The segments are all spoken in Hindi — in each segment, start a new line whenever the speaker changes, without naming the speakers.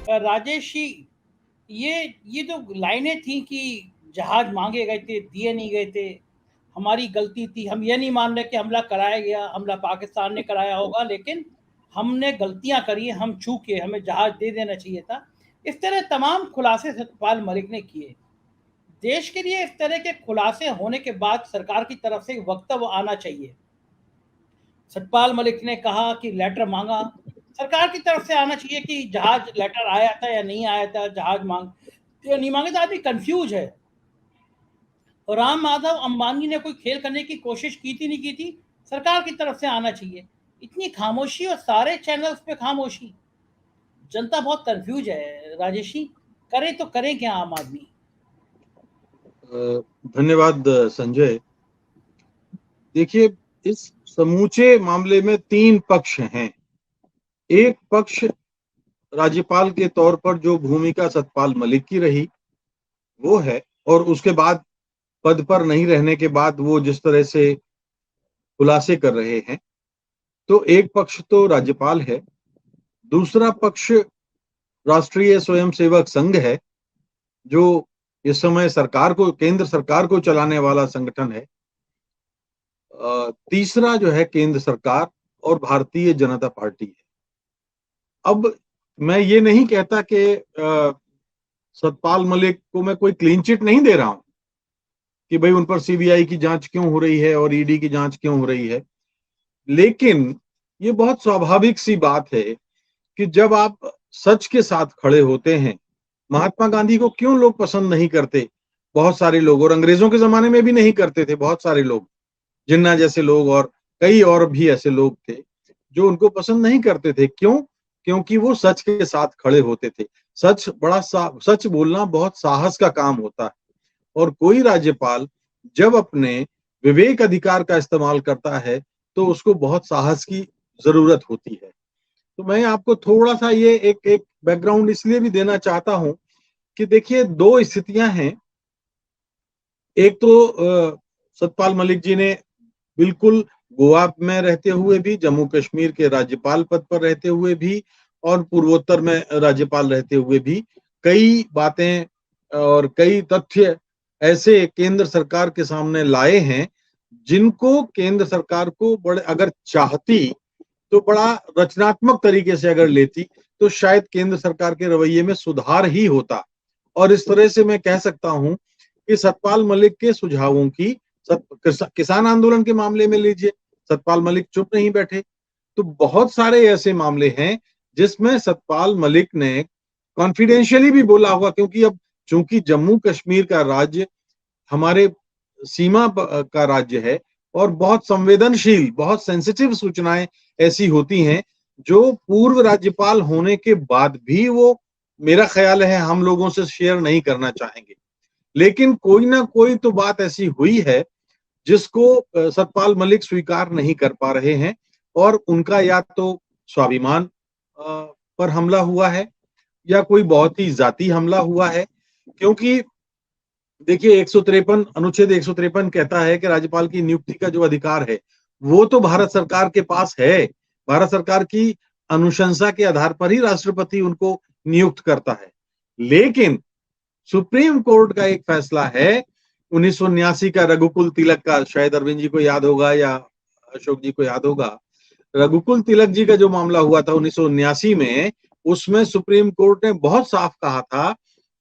राजेश जी, ये जो लाइनें थी कि जहाज मांगे गए थे, दिए नहीं गए थे, हमारी गलती थी, हम ये नहीं मान रहे कि हमला कराया गया, हमला पाकिस्तान ने कराया होगा, लेकिन हमने गलतियां करी, हम चूके, हमें जहाज दे देना चाहिए था। इस तरह तमाम खुलासे सतपाल मलिक ने किए। देश के लिए इस तरह के खुलासे होने के बाद सरकार की तरफ से वक्तव्य आना चाहिए। सतपाल मलिक ने कहा कि लेटर मांगा, सरकार की तरफ से आना चाहिए कि जहाज लेटर आया था या नहीं आया था, जहाज मांग या नहीं मांगे, तो आदमी कंफ्यूज है। और राम माधव अंबानी ने कोई खेल करने की कोशिश की थी नहीं की थी, सरकार की तरफ से आना चाहिए। इतनी खामोशी और सारे चैनल्स पे खामोशी, जनता बहुत कंफ्यूज है राजेश जी, करे तो करें क्या आम आदमी।
धन्यवाद संजय। देखिए, इस समूचे मामले में तीन पक्ष हैं। एक पक्ष राज्यपाल के तौर पर जो भूमिका सतपाल मलिक की रही वो है, और उसके बाद पद पर नहीं रहने के बाद वो जिस तरह से खुलासे कर रहे हैं, तो एक पक्ष तो राज्यपाल है। दूसरा पक्ष राष्ट्रीय स्वयंसेवक संघ है, जो इस समय सरकार को, केंद्र सरकार को चलाने वाला संगठन है। तीसरा जो है केंद्र सरकार और भारतीय जनता पार्टी है। अब मैं ये नहीं कहता कि सतपाल मलिक को मैं कोई क्लीन चिट नहीं दे रहा हूं कि भाई उन पर सीबीआई की जांच क्यों हो रही है और ईडी की जांच क्यों हो रही है, लेकिन ये बहुत स्वाभाविक सी बात है कि जब आप सच के साथ खड़े होते हैं, महात्मा गांधी को क्यों लोग पसंद नहीं करते, बहुत सारे लोग, और अंग्रेजों के जमाने में भी नहीं करते थे बहुत सारे लोग, जिन्ना जैसे लोग और कई और भी ऐसे लोग थे जो उनको पसंद नहीं करते थे। क्यों? क्योंकि वो सच के साथ खड़े होते थे। सच बोलना बहुत साहस का काम होता है, और कोई राज्यपाल जब अपने विवेक अधिकार का इस्तेमाल करता है तो उसको बहुत साहस की जरूरत होती है। तो मैं आपको थोड़ा सा ये एक एक बैकग्राउंड इसलिए भी देना चाहता हूं कि देखिए, दो स्थितियां हैं। एक तो सतपाल मलिक जी ने बिल्कुल गोवा में रहते हुए भी, जम्मू कश्मीर के राज्यपाल पद पर रहते हुए भी, और पूर्वोत्तर में राज्यपाल रहते हुए भी कई बातें और कई तथ्य ऐसे केंद्र सरकार के सामने लाए हैं जिनको केंद्र सरकार को बड़े, अगर चाहती तो बड़ा रचनात्मक तरीके से अगर लेती तो शायद केंद्र सरकार के रवैये में सुधार ही होता। और इस तरह से मैं कह सकता हूं कि सतपाल मलिक के सुझावों की, किसान आंदोलन के मामले में लीजिए, सतपाल मलिक चुप नहीं बैठे। तो बहुत सारे ऐसे मामले हैं जिसमें सतपाल मलिक ने कॉन्फिडेंशियली भी बोला होगा, क्योंकि अब चूंकि जम्मू कश्मीर का राज्य हमारे सीमा का राज्य है, और बहुत संवेदनशील, बहुत सेंसिटिव सूचनाएं ऐसी होती हैं जो पूर्व राज्यपाल होने के बाद भी वो, मेरा ख्याल है, हम लोगों से शेयर नहीं करना चाहेंगे। लेकिन कोई ना कोई तो बात ऐसी हुई है जिसको सतपाल मलिक स्वीकार नहीं कर पा रहे हैं, और उनका या तो स्वाभिमान पर हमला हुआ है या कोई बहुत ही जाती हमला हुआ है। क्योंकि देखिए, 153 अनुच्छेद 153 कहता है कि राज्यपाल की नियुक्ति का जो अधिकार है वो तो भारत सरकार के पास है। भारत सरकार की अनुशंसा के आधार पर ही राष्ट्रपति उनको नियुक्त करता है। लेकिन सुप्रीम कोर्ट का एक फैसला है 1979 का, रघुकुल तिलक का, शायद अरविंद जी को याद होगा या अशोक जी को याद होगा। रघुकुल तिलक जी का जो मामला हुआ था 1979 में, उसमें सुप्रीम कोर्ट ने बहुत साफ कहा था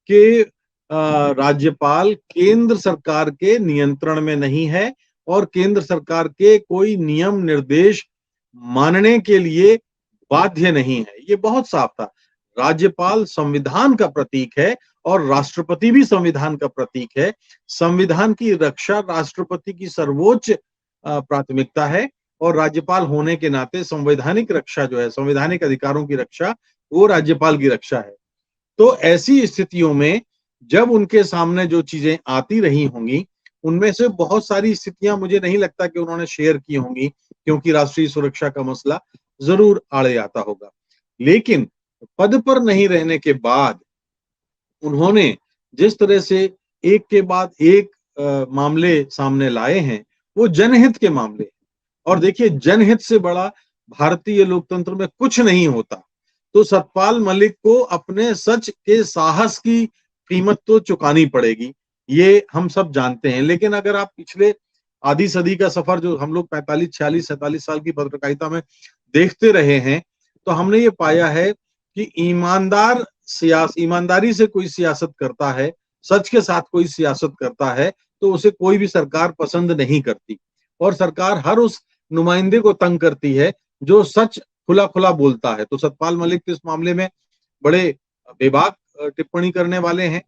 कि राज्यपाल केंद्र सरकार के नियंत्रण में नहीं है और केंद्र सरकार के कोई नियम निर्देश मानने के लिए बाध्य नहीं है। ये बहुत साफ था। राज्यपाल संविधान का प्रतीक है और राष्ट्रपति भी संविधान का प्रतीक है। संविधान की रक्षा राष्ट्रपति की सर्वोच्च प्राथमिकता है, और राज्यपाल होने के नाते संवैधानिक रक्षा जो है, संवैधानिक अधिकारों की रक्षा, वो राज्यपाल की रक्षा है। तो ऐसी स्थितियों में जब उनके सामने जो चीजें आती रही होंगी, उनमें से बहुत सारी स्थितियां मुझे नहीं लगता कि उन्होंने शेयर की होंगी, क्योंकि राष्ट्रीय सुरक्षा का मसला जरूर आड़े आता होगा। लेकिन पद पर नहीं रहने के बाद उन्होंने जिस तरह से एक के बाद एक मामले सामने लाए हैं, वो जनहित के मामले। और देखिए, जनहित से बड़ा भारतीय लोकतंत्र में कुछ नहीं होता। तो सतपाल मलिक को अपने सच के साहस की कीमत तो चुकानी पड़ेगी, ये हम सब जानते हैं। लेकिन अगर आप पिछले आधी सदी का सफर जो हम लोग 45, 46, 47 साल की पत्रकारिता में देखते रहे हैं, तो हमने ये पाया है कि ईमानदारी से कोई सियासत करता है, सच के साथ कोई सियासत करता है, तो उसे कोई भी सरकार पसंद नहीं करती। और सरकार हर उस नुमाइंदे को तंग करती है जो सच खुला खुला बोलता है। तो सतपाल मलिक तो इस मामले में बड़े बेबाक टिप्पणी करने वाले हैं।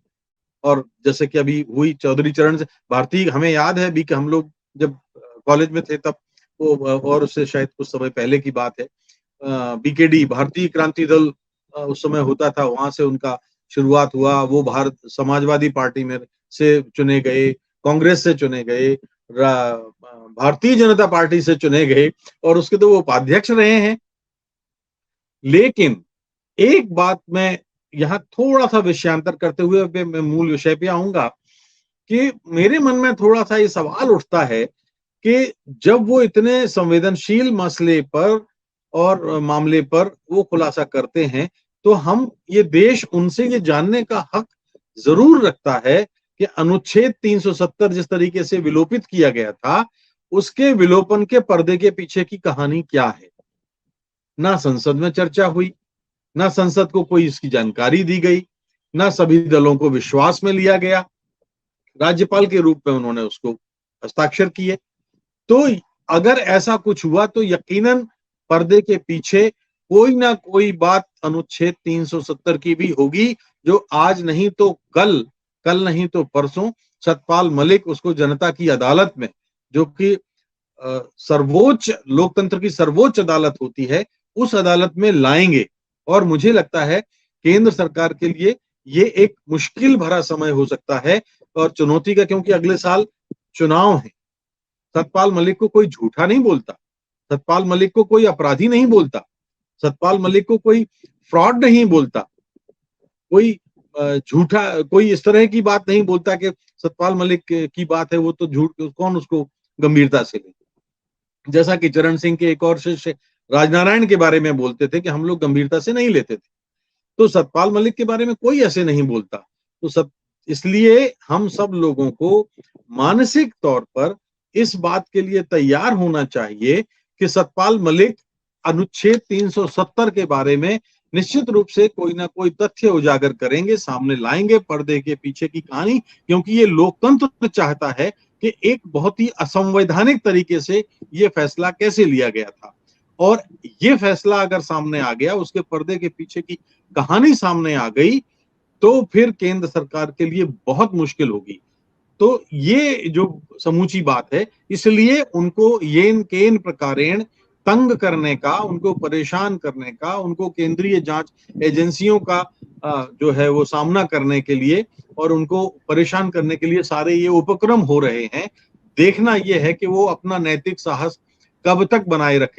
और जैसे कि अभी हुई चौधरी चरण से भारती, हमें याद है भी कि हम लोग जब कॉलेज में थे तब वो, और उससे शायद कुछ समय पहले की बात है, बीकेडी भारतीय क्रांति दल उस समय होता था, वहां से उनका शुरुआत हुआ। वो भारत समाजवादी पार्टी में से चुने गए, कांग्रेस से चुने गए, भारतीय जनता पार्टी से चुने गए, और उसके तो वो उपाध्यक्ष रहे हैं। लेकिन एक बात मैं यहाँ थोड़ा सा विषयांतर करते हुए मैं मूल विषय पे आऊंगा कि मेरे मन में थोड़ा सा ये सवाल उठता है कि जब वो इतने संवेदनशील मसले पर और मामले पर वो खुलासा करते हैं, तो हम ये देश उनसे ये जानने का हक जरूर रखता है कि अनुच्छेद 370 जिस तरीके से विलोपित किया गया था, उसके विलोपन के पर्दे के पीछे की कहानी क्या है। ना संसद में चर्चा हुई, ना संसद को कोई इसकी जानकारी दी गई, ना सभी दलों को विश्वास में लिया गया। राज्यपाल के रूप में उन्होंने उसको हस्ताक्षर किए। तो अगर ऐसा कुछ हुआ तो यकीनन पर्दे के पीछे कोई ना कोई बात अनुच्छेद 370 की भी होगी, जो आज नहीं तो कल, कल नहीं तो परसों सतपाल मलिक उसको जनता की अदालत में, जो कि सर्वोच्च लोकतंत्र की सर्वोच्च अदालत होती है, उस अदालत में लाएंगे। और मुझे लगता है केंद्र सरकार के लिए ये एक मुश्किल भरा समय हो सकता है और चुनौती का, क्योंकि अगले साल चुनाव है। सतपाल मलिक को कोई झूठा नहीं बोलता, सतपाल मलिक को कोई अपराधी नहीं बोलता, सतपाल मलिक को कोई फ्रॉड नहीं बोलता, कोई झूठा, कोई इस तरह की बात नहीं बोलता कि सतपाल मलिक की बात है वो तो झूठ, कौन उसको गंभीरता से ले। जैसा कि चरण सिंह के एक और शिष्य राजनारायण के बारे में बोलते थे कि हम लोग गंभीरता से नहीं लेते थे, तो सतपाल मलिक के बारे में कोई ऐसे नहीं बोलता। तो इसलिए हम सब लोगों को मानसिक तौर पर इस बात के लिए तैयार होना चाहिए कि सतपाल मलिक अनुच्छेद 370 के बारे में निश्चित रूप से कोई ना कोई तथ्य उजागर करेंगे, सामने लाएंगे पर्दे के पीछे की कहानी, क्योंकि ये लोकतंत्र चाहता है कि एक बहुत ही असंवैधानिक तरीके से ये फैसला कैसे लिया गया था। और ये फैसला अगर सामने आ गया, उसके पर्दे के पीछे की कहानी सामने आ गई, तो फिर केंद्र सरकार के लिए बहुत मुश्किल होगी। तो ये जो समूची बात है, इसलिए उनको येन केन प्रकारेण तंग करने का, उनको परेशान करने का, उनको केंद्रीय जांच एजेंसियों का जो है वो सामना करने के लिए और उनको परेशान करने के लिए सारे ये उपक्रम हो रहे हैं। देखना ये है कि वो अपना नैतिक साहस कब तक बनाए रख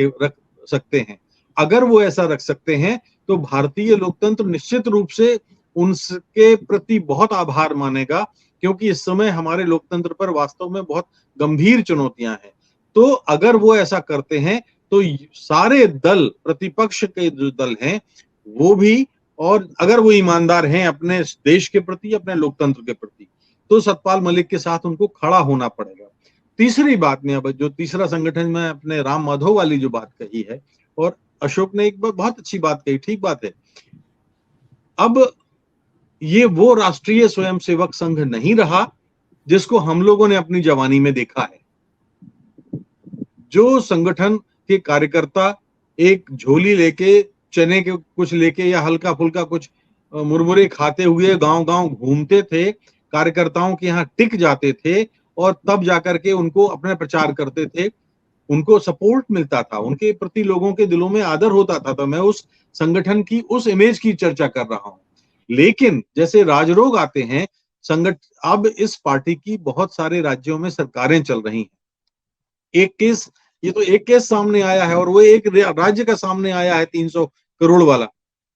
सकते हैं। अगर वो ऐसा रख सकते हैं तो भारतीय लोकतंत्र निश्चित रूप से उनके प्रति बहुत आभार मानेगा, क्योंकि इस समय हमारे लोकतंत्र पर वास्तव में बहुत गंभीर चुनौतियां हैं। तो अगर वो ऐसा करते हैं तो सारे दल, प्रतिपक्ष के जो दल हैं वो भी, और अगर वो ईमानदार हैं अपने देश के प्रति, अपने लोकतंत्र के प्रति, तो सतपाल मलिक के साथ उनको खड़ा होना पड़ेगा। तीसरी बात में, अब जो तीसरा संगठन में अपने राम माधव वाली जो बात कही है, और अशोक ने एक बहुत अच्छी बात कही, ठीक बात है। अब ये वो राष्ट्रीय स्वयंसेवक संघ नहीं रहा जिसको हम लोगों ने अपनी जवानी में देखा है। जो संगठन के कार्यकर्ता एक झोली लेके, चने के कुछ लेके या हल्का फुल्का कुछ मुरमुरे खाते हुए गांव गांव घूमते थे, कार्यकर्ताओं के यहाँ टिक जाते थे और तब जाकर के उनको अपने प्रचार करते थे, उनको सपोर्ट मिलता था, उनके प्रति लोगों के दिलों में आदर होता था। तो मैं उस संगठन की, उस इमेज की चर्चा कर रहा हूं। लेकिन जैसे राजरोग आते हैं, अब इस पार्टी की बहुत सारे राज्यों में सरकारें चल रही हैं। एक केस, ये तो एक केस सामने आया है और वो एक राज्य का सामने आया है 300 करोड़ वाला।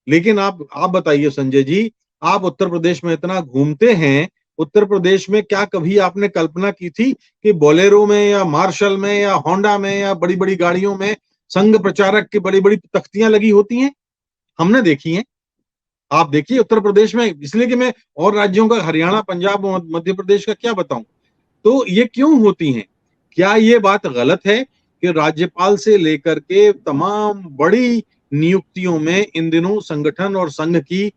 लेकिन आप बताइए संजय जी, आप उत्तर प्रदेश में इतना घूमते हैं, उत्तर प्रदेश में क्या कभी आपने कल्पना की थी कि बोलेरो में या मार्शल में या होंडा में या बड़ी बड़ी गाड़ियों में संघ प्रचारक की बड़ी बड़ी तख्तियां लगी होती हैं? हमने देखी हैं। आप देखिए उत्तर प्रदेश में, इसलिए कि मैं और राज्यों का, हरियाणा, पंजाब, मध्य प्रदेश का क्या बताऊं, तो ये क्यों होती हैं? क्या ये बात गलत है कि राज्यपाल से लेकर के तमाम बड़ी नियुक्तियों में इन दिनों संगठन और संघ की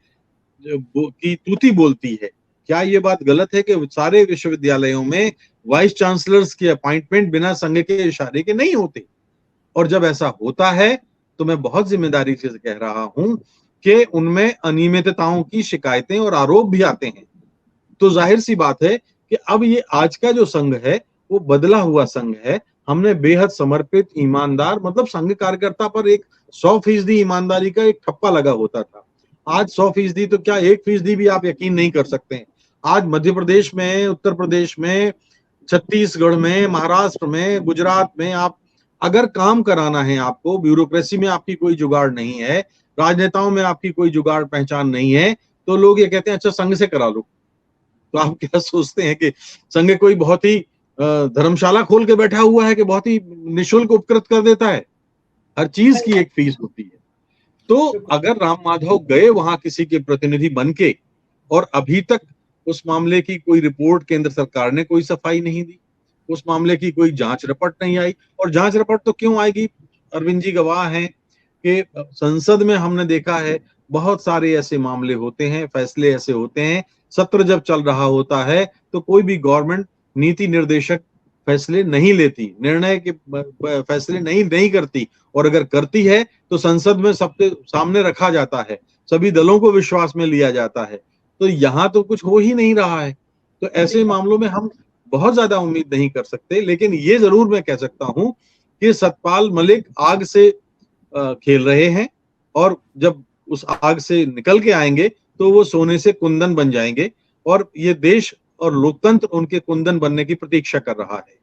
तूती बोलती है? क्या ये बात गलत है कि सारे विश्वविद्यालयों में वाइस चांसलर्स की अपॉइंटमेंट बिना संघ के इशारे के नहीं होते? और जब ऐसा होता है तो मैं बहुत जिम्मेदारी से कह रहा हूं कि उनमें अनियमितताओं की शिकायतें और आरोप भी आते हैं। तो जाहिर सी बात है कि अब ये आज का जो संघ है वो बदला हुआ संघ है। हमने बेहद समर्पित, ईमानदार, मतलब संघ कार्यकर्ता पर एक 100% ईमानदारी का एक ठप्पा लगा होता था। आज 100% तो क्या 1% भी आप यकीन नहीं कर सकते हैं। आज मध्य प्रदेश में, उत्तर प्रदेश में, छत्तीसगढ़ में, महाराष्ट्र में, गुजरात में, आप अगर काम कराना है, आपको ब्यूरोक्रेसी में आपकी कोई जुगाड़ नहीं है, राजनेताओं में आपकी कोई जुगाड़ पहचान नहीं है, तो लोग ये कहते हैं अच्छा संघ से करा लो। तो आप क्या सोचते हैं कि संघ कोई बहुत ही धर्मशाला खोल के बैठा हुआ है कि बहुत ही निशुल्क उपकृत कर देता है? हर चीज की एक फीस होती है। तो अगर राम माधव गए वहां किसी के प्रतिनिधि बन के, और अभी तक उस मामले की कोई रिपोर्ट केंद्र सरकार ने कोई सफाई नहीं दी, उस मामले की कोई जांच रिपोर्ट नहीं आई। और जांच रिपोर्ट तो क्यों आएगी? अरविंद जी गवाह हैं कि संसद में हमने देखा है बहुत सारे ऐसे मामले होते हैं, फैसले ऐसे होते हैं, सत्र जब चल रहा होता है तो कोई भी गवर्नमेंट नीति निर्देशक फैसले नहीं लेती, निर्णय के फैसले नहीं करती, और अगर करती है तो संसद में सबके सामने रखा जाता है, सभी दलों को विश्वास में लिया जाता है। तो यहाँ तो कुछ हो ही नहीं रहा है। तो ऐसे मामलों में हम बहुत ज्यादा उम्मीद नहीं कर सकते। लेकिन ये जरूर मैं कह सकता हूं कि सतपाल मलिक आग से खेल रहे हैं, और जब उस आग से निकल के आएंगे तो वो सोने से कुंदन बन जाएंगे, और ये देश और लोकतंत्र उनके कुंदन बनने की प्रतीक्षा कर रहा है।